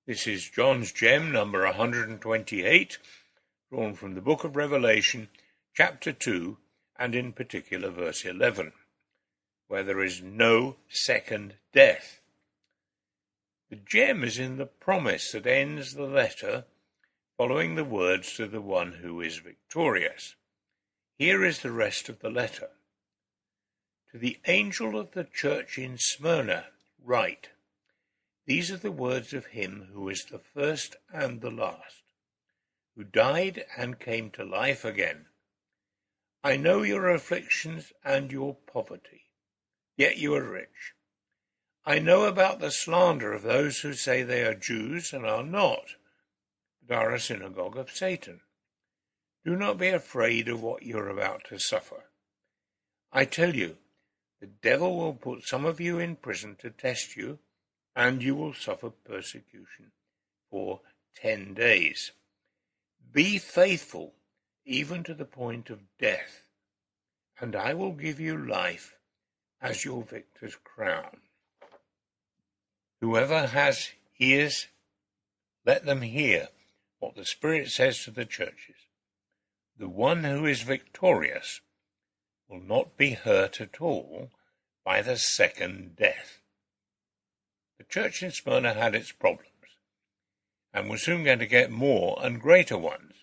This is John's Gem number 128, drawn from the book of Revelation, chapter 2, and in particular verse 11, where there is no second death. The gem is in the promise that ends the letter, following the words to the one who is victorious. Here is the rest of the letter. To the angel of the church in Smyrna, write, these are the words of him who is the first and the last, who died and came to life again. I know your afflictions and your poverty, yet you are rich. I know about the slander of those who say they are Jews and are not, but are a synagogue of Satan. Do not be afraid of what you are about to suffer. I tell you, the devil will put some of you in prison to test you, and you will suffer persecution for 10 days. Be faithful even to the point of death, and I will give you life as your victor's crown. Whoever has ears, let them hear what the Spirit says to the churches. The one who is victorious will not be hurt at all by the second death. The church in Smyrna had its problems, and was soon going to get more and greater ones.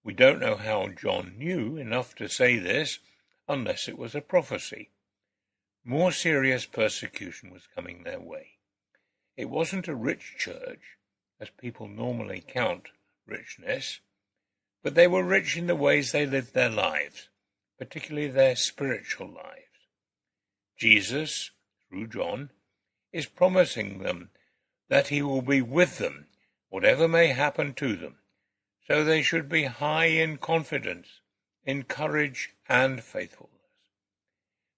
We don't know how John knew enough to say this, unless it was a prophecy. More serious persecution was coming their way. It wasn't a rich church, as people normally count richness, but they were rich in the ways they lived their lives, particularly their spiritual lives. Jesus, through John, is promising them that he will be with them, whatever may happen to them, so they should be high in confidence, in courage and faithfulness.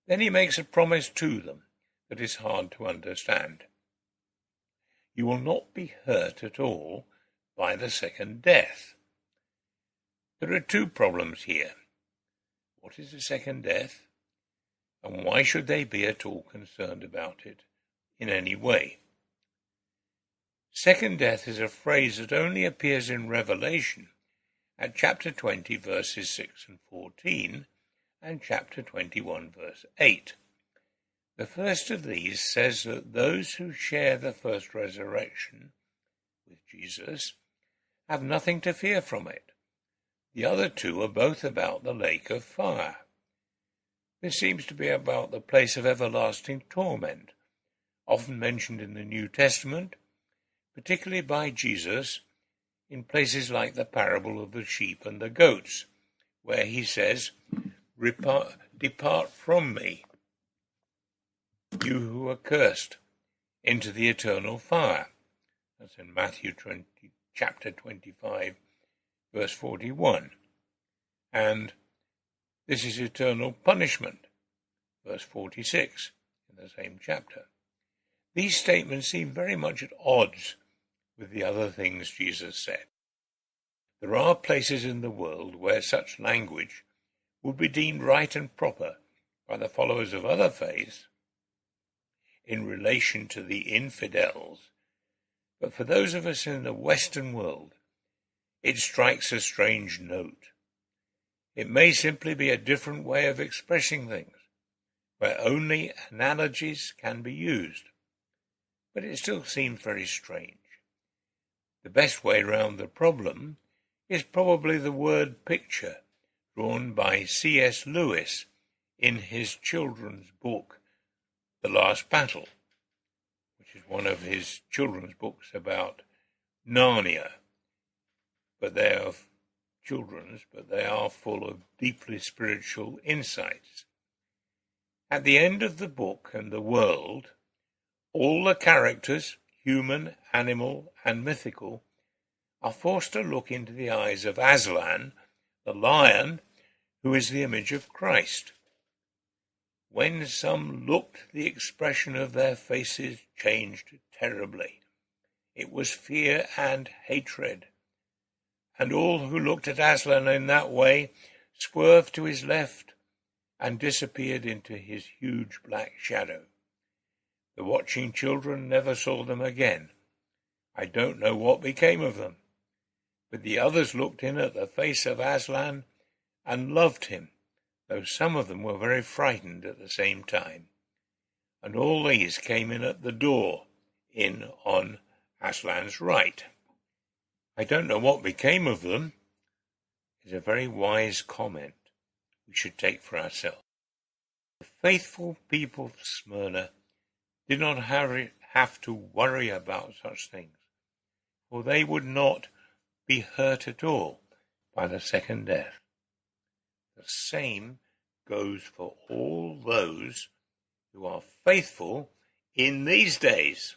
Then he makes a promise to them that is hard to understand. You will not be hurt at all by the second death. There are two problems here. What is the second death? And why should they be at all concerned about it in any way? Second death is a phrase that only appears in Revelation at chapter 20 verses 6 and 14 and chapter 21 verse 8. The first of these says that those who share the first resurrection with Jesus have nothing to fear from it. The other two are both about the lake of fire. This seems to be about the place of everlasting torment, often mentioned in the New Testament, particularly by Jesus, in places like the parable of the sheep and the goats, where he says, Depart from me, you who are cursed, into the eternal fire. That's in Matthew chapter 25, verse 41. And this is eternal punishment, verse 46, in the same chapter. These statements seem very much at odds with the other things Jesus said. There are places in the world where such language would be deemed right and proper by the followers of other faiths in relation to the infidels, but for those of us in the Western world, it strikes a strange note. It may simply be a different way of expressing things, where only analogies can be used, but it still seems very strange. The best way round the problem is probably the word picture drawn by C.S. Lewis in his children's book, The Last Battle, which is one of his children's books about Narnia. But they are children's, but they are full of deeply spiritual insights. At the end of the book and the world, all the characters, human, animal, and mythical, are forced to look into the eyes of Aslan, the lion, who is the image of Christ. When some looked, the expression of their faces changed terribly. It was fear and hatred. And all who looked at Aslan in that way swerved to his left and disappeared into his huge black shadow. The watching children never saw them again, I don't know what became of them. But the others looked in at the face of Aslan and loved him, though some of them were very frightened at the same time. And all these came in at the door, in on Aslan's right. I don't know what became of them is a very wise comment we should take for ourselves. The faithful people of Smyrna did not have to worry about such things, for they would not be hurt at all by the second death. The same goes for all those who are faithful in these days.